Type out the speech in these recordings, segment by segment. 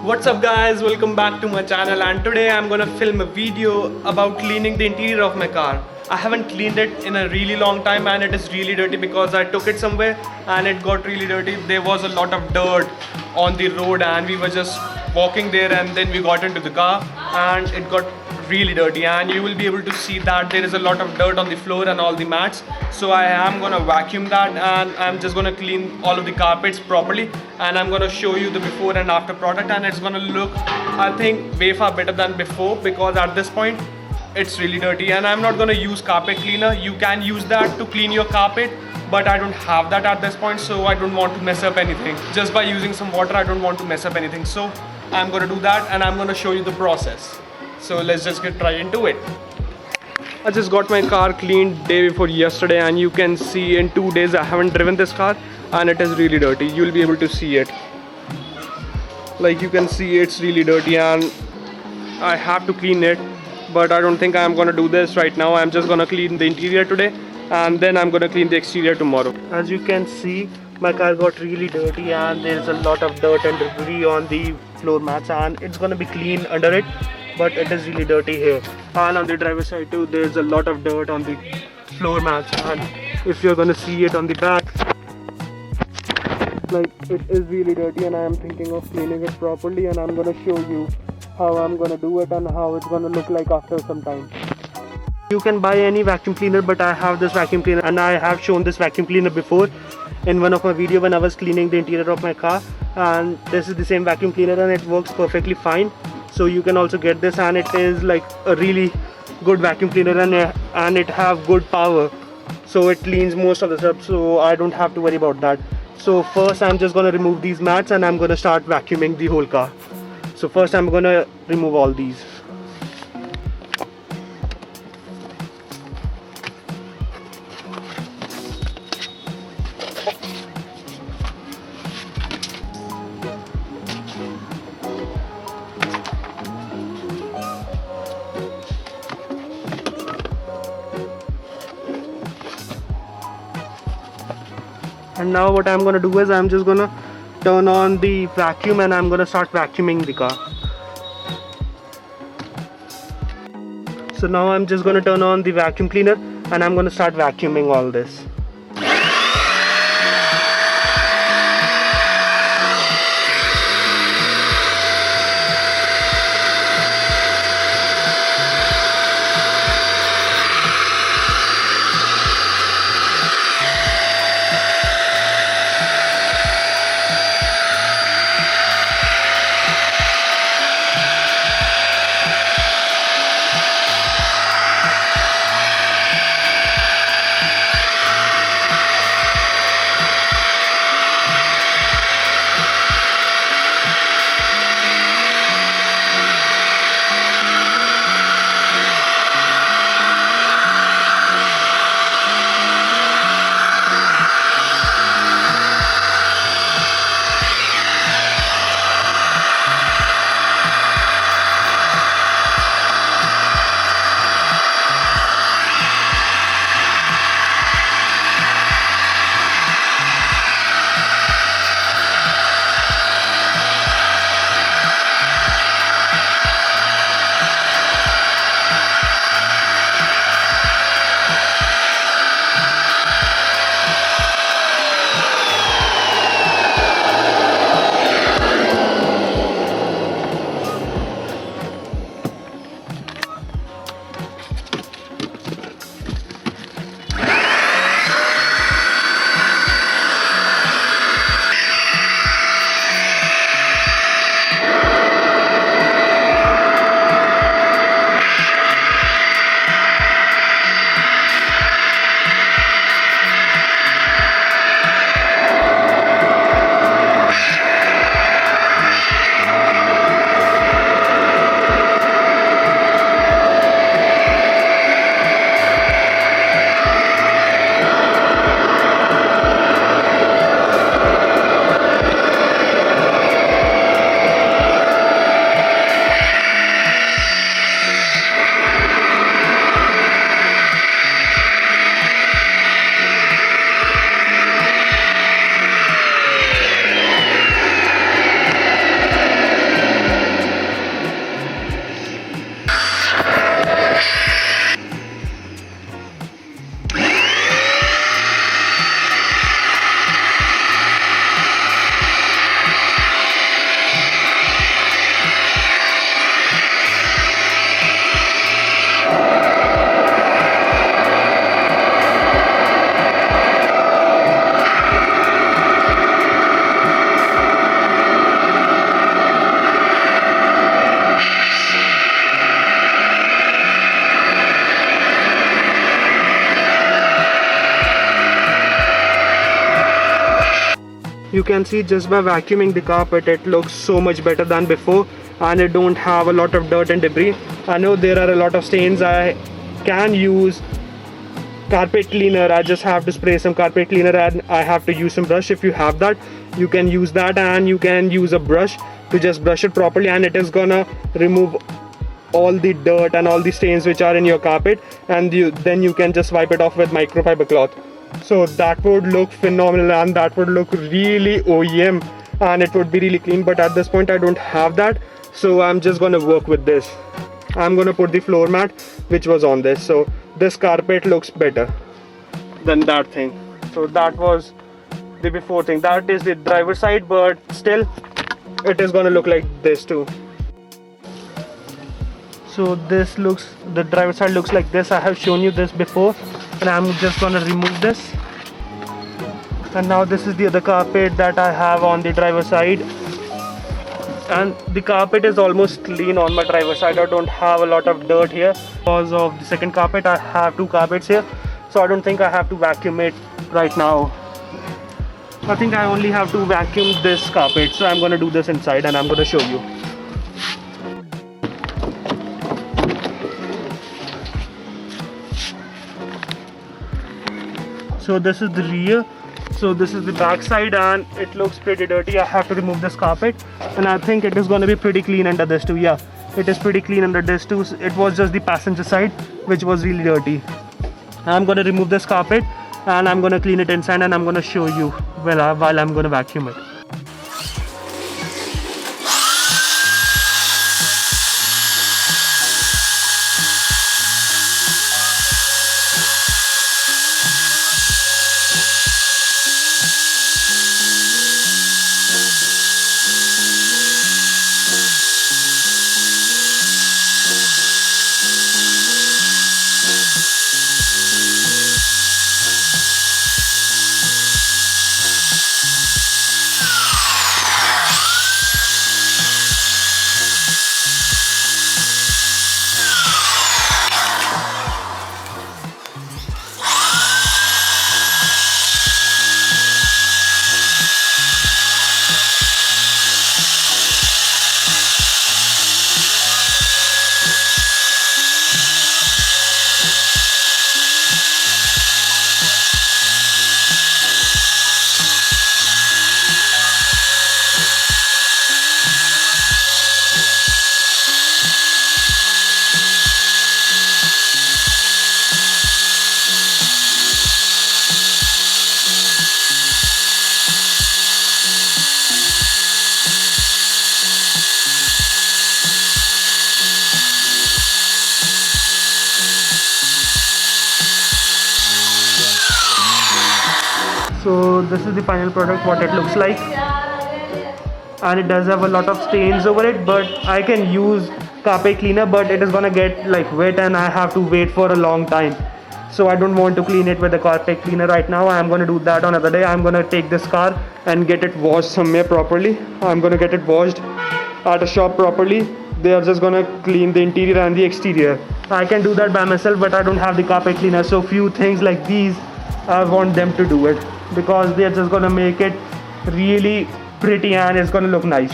What's up guys, welcome back to my channel, and today I'm gonna film a video about cleaning the interior of my car. I haven't cleaned it in a really long time and it is really dirty because I took it somewhere and it got really dirty. There was a lot of dirt on the road and we were just walking there, and then we got into the car and it got really dirty, and you will be able to see that there is a lot of dirt on the floor and all the mats. So I am gonna vacuum that and I'm just gonna clean all of the carpets properly, and I'm gonna show you the before and after product, and it's gonna look, I think, way far better than before because at this point it's really dirty. And I'm not gonna use carpet cleaner. You can use that to clean your carpet, but I don't have that at this point, so I don't want to mess up anything. Just by using some water, I don't want to mess up anything, so I'm gonna do that and I'm gonna show you the process. So let's just get right into it. I just got my car cleaned day before yesterday, and you can see in 2 days I haven't driven this car and it is really dirty. You'll be able to see it. Like you can see, it's really dirty and I have to clean it, but I don't think I'm gonna do this right now. I'm just gonna clean the interior today and then I'm gonna clean the exterior tomorrow. As you can see, my car got really dirty and there's a lot of dirt and debris on the floor mats, and it's gonna be clean under it, but it is really dirty here. And on the driver's side too, there's a lot of dirt on the floor mats, and if you're gonna see it on the back, like it is really dirty, and I am thinking of cleaning it properly, and I'm gonna show you how I'm gonna do it and how it's gonna look like after some time. You can buy any vacuum cleaner, but I have this vacuum cleaner, and I have shown this vacuum cleaner before in one of my videos when I was cleaning the interior of my car, and this is the same vacuum cleaner and it works perfectly fine. So you can also get this, and it is like a really good vacuum cleaner, and it have good power, so it cleans most of the stuff, so I don't have to worry about that. So first I'm just gonna remove these mats and I'm gonna start vacuuming the whole car. So first I'm gonna remove all these. And now what I'm gonna do is I'm just gonna turn on the vacuum and I'm gonna start vacuuming the car. So now I'm just gonna turn on the vacuum cleaner and I'm gonna start vacuuming all this. you can see just by vacuuming the carpet it looks so much better than before, and it don't have a lot of dirt and debris. I know there are a lot of stains. I can use carpet cleaner. I just have to spray some carpet cleaner and I have to use some brush. If you have that, you can use that, and you can use a brush to just brush it properly, and it is gonna remove all the dirt and all the stains which are in your carpet, and then you can just wipe it off with microfiber cloth. So that would look phenomenal, and that would look really OEM, and it would be really clean. But at this point I don't have that, so I'm just gonna work with this. I'm gonna put the floor mat which was on this, so this carpet looks better than that thing. So that was the before thing. That is the driver side, but still it is gonna look like this too. So this looks, the driver side looks like this. I have shown you this before, and I'm just gonna remove this. And now this is the other carpet that I have on the driver side, and the carpet is almost clean on my driver side. I don't have a lot of dirt here because of the second carpet. I have two carpets here, so I don't think I have to vacuum it right now. I think I only have to vacuum this carpet, so I'm gonna do this inside and I'm gonna show you. So this is the rear, so this is the back side, and it looks pretty dirty. I have to remove this carpet, and I think it is going to be pretty clean under this too. Yeah, it is pretty clean under this too. It was just the passenger side which was really dirty. I'm going to remove this carpet and I'm going to clean it inside, and I'm going to show you while I'm going to vacuum it. So this is the final product, what it looks like, and it does have a lot of stains over it, but I can use carpet cleaner, but it is gonna get like wet and I have to wait for a long time. So I don't want to clean it with the carpet cleaner right now. I'm gonna do that on another day. I'm gonna take this car and get it washed somewhere properly. I'm gonna get it washed at a shop properly. They are just gonna clean the interior and the exterior. I can do that by myself, but I don't have the carpet cleaner, so few things like these I want them to do it, because they're just gonna make it really pretty and it's gonna look nice.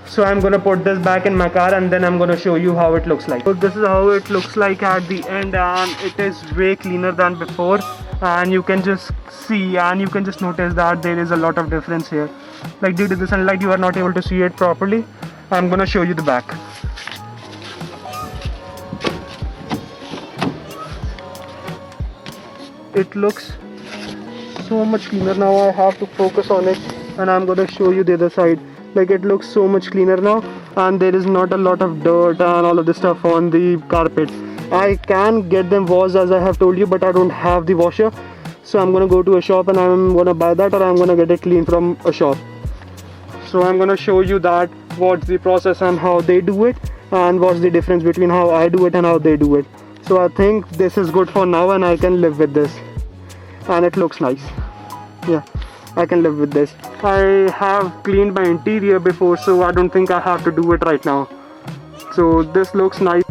So I'm gonna put this back in my car and then I'm gonna show you how it looks like. So this is how it looks like at the end, and it is way cleaner than before, and you can just see and you can just notice that there is a lot of difference here. Like due to the sunlight you are not able to see it properly. I'm gonna show you the back. It looks so much cleaner now. I have to focus on it and I'm gonna show you the other side. Like it looks so much cleaner now, and there is not a lot of dirt and all of this stuff on the carpet. I can get them washed as I have told you, but I don't have the washer, so I'm gonna go to a shop and I'm gonna buy that, or I'm gonna get it clean from a shop. So I'm gonna show you that what's the process and how they do it, and what's the difference between how I do it and how they do it. So I think this is good for now and I can live with this, and it looks nice. Yeah, I can live with this. I have cleaned my interior before, so I don't think I have to do it right now. So this looks nice.